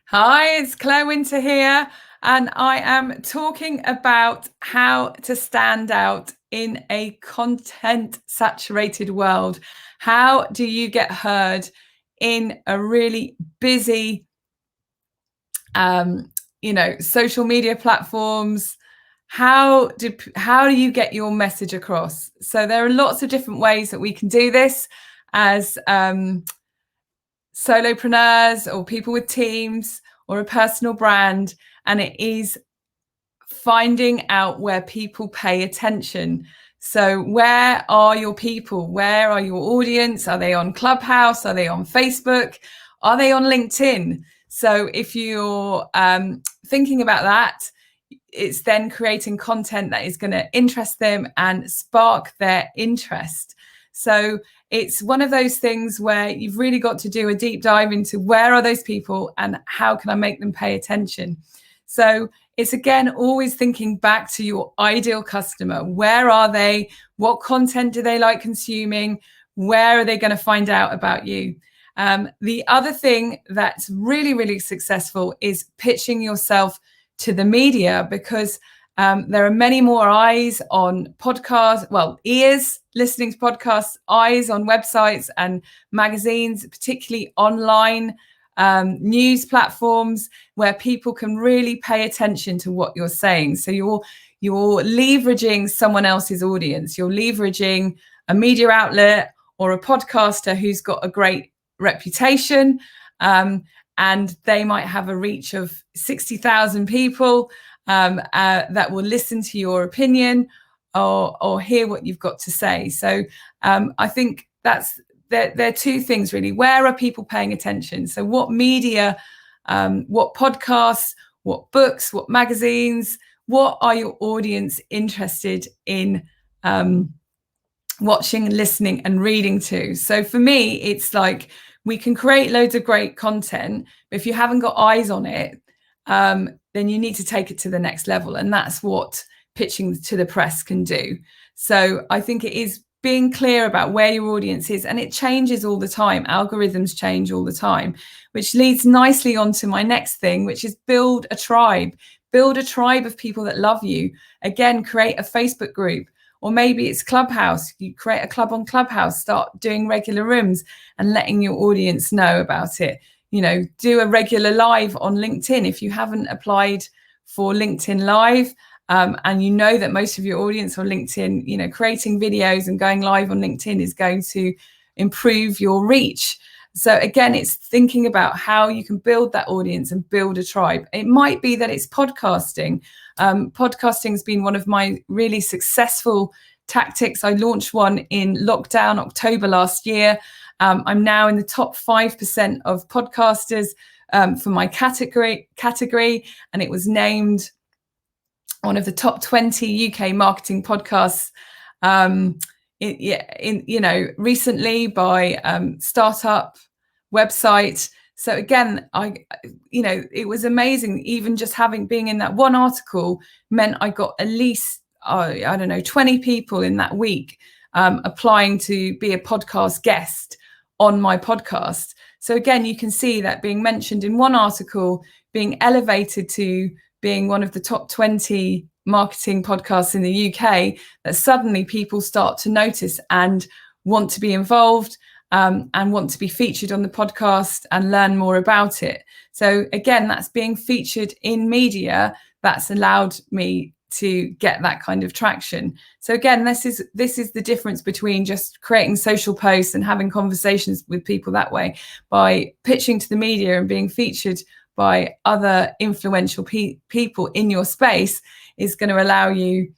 Hi, it's Claire Winter here, and I am talking about how to stand out in a content saturated world. How do you get heard in a really busy, social media platforms? How do you get your message across? So there are lots of different ways that we can do this as solopreneurs or people with teams or a personal brand, and it is finding out where people pay attention. So where are your people? Where are your audience? Are they on Clubhouse? Are they on Facebook? Are they on LinkedIn? So if you're thinking about that, it's then creating content that is going to interest them and spark their interest. So it's one of those things where you've really got to do a deep dive into where are those people and how can I make them pay attention. So it's again always thinking back to your ideal customer. Where are they? What content do they like consuming? Where are they going to find out about you? The other thing that's really, really successful is pitching yourself to the media, because there are many more eyes on podcasts, ears listening to podcasts, eyes on websites and magazines, particularly online news platforms where people can really pay attention to what you're saying. So you're leveraging someone else's audience. You're leveraging a media outlet or a podcaster who's got a great reputation, and they might have a reach of 60,000 people that will listen to your opinion or hear what you've got to say. So I think there are two things really. Where are people paying attention? So what media, what podcasts, what books, what magazines, what are your audience interested in watching, listening and reading to? So for me, it's like we can create loads of great content, but if you haven't got eyes on it, then you need to take it to the next level. And that's what pitching to the press can do. So I think it is being clear about where your audience is, and it changes all the time. Algorithms change all the time, which leads nicely onto my next thing, which is build a tribe. Build a tribe of people that love you. Again, create a Facebook group, or maybe it's Clubhouse. You create a club on Clubhouse, start doing regular rooms and letting your audience know about it. Do a regular live on LinkedIn. If you haven't applied for LinkedIn Live, and you know that most of your audience on LinkedIn, creating videos and going live on LinkedIn is going to improve your reach. So again, it's thinking about how you can build that audience and build a tribe. It might be that it's podcasting. Podcasting has been one of my really successful tactics. I launched one in lockdown, October last year. I'm now in the top 5% of podcasters for my category, and it was named one of the top 20 UK marketing podcasts recently by Startup website. So again, it was amazing. Even just being in that one article meant I got at least 20 people in that week applying to be a podcast guest on my podcast. So again, you can see that being mentioned in one article, being elevated to being one of the top 20 marketing podcasts in the UK, that suddenly people start to notice and want to be involved and want to be featured on the podcast and learn more about it. So again, that's being featured in media that's allowed me to get that kind of traction. So again, this is the difference between just creating social posts and having conversations with people that way. By pitching to the media and being featured by other influential people in your space is going to allow you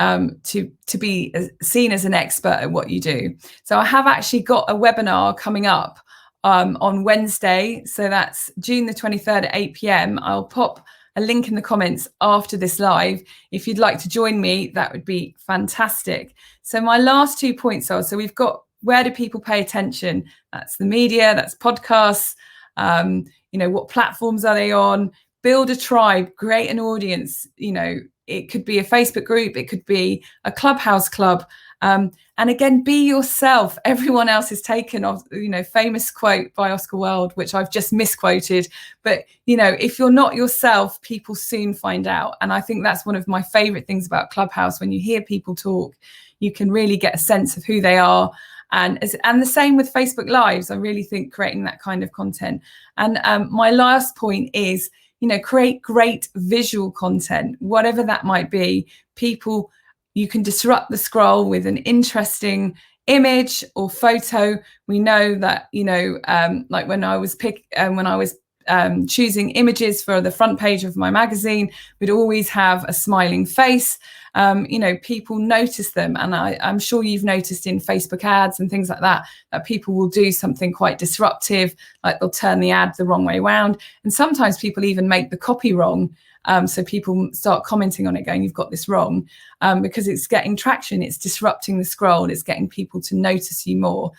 to be seen as an expert at what you do. So I have actually got a webinar coming up on Wednesday. So that's June the 23rd at 8 p.m. I'll pop a link in the comments after this live. If you'd like to join me, that would be fantastic. So my last 2 points are, so we've got where do people pay attention? That's the media, that's podcasts. What platforms are they on? Build a tribe, create an audience. It could be a Facebook group, it could be a Clubhouse club, And again, be yourself. Everyone else is taken off, famous quote by Oscar Wilde, which I've just misquoted. But, if you're not yourself, people soon find out. And I think that's one of my favorite things about Clubhouse. When you hear people talk, you can really get a sense of who they are. And the same with Facebook Lives. I really think creating that kind of content. And my last point is, create great visual content, whatever that might be. You can disrupt the scroll with an interesting image or photo. We know that, like when I was choosing images for the front page of my magazine, we'd always have a smiling face. People notice them. And I'm sure you've noticed in Facebook ads and things like that people will do something quite disruptive, like they'll turn the ad the wrong way around. And sometimes people even make the copy wrong. So people start commenting on it going, you've got this wrong, because it's getting traction. It's disrupting the scroll. It's getting people to notice you more.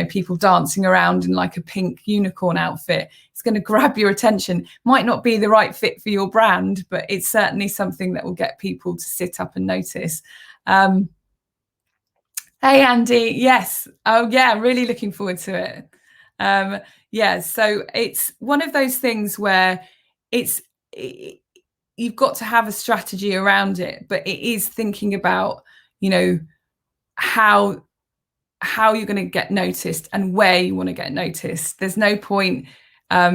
People dancing around in like a pink unicorn outfit. It's going to grab your attention. Might not be the right fit for your brand, but it's certainly something that will get people to sit up and notice. Hey, Andy. Yes. Oh, yeah. Really looking forward to it. So it's one of those things where you've got to have a strategy around it, but it is thinking about, how you're going to get noticed and where you want to get noticed. There's no point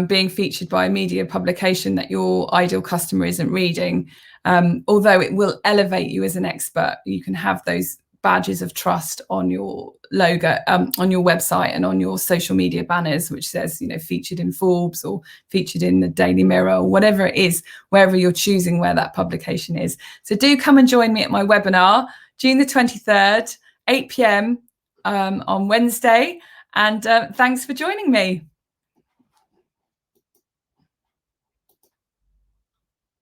being featured by a media publication that your ideal customer isn't reading. Although it will elevate you as an expert, you can have those badges of trust on your logo, on your website and on your social media banners, which says, featured in Forbes or featured in the Daily Mirror or whatever it is, wherever you're choosing where that publication is. So do come and join me at my webinar, June the 23rd, 8 p.m. On Wednesday. And thanks for joining me.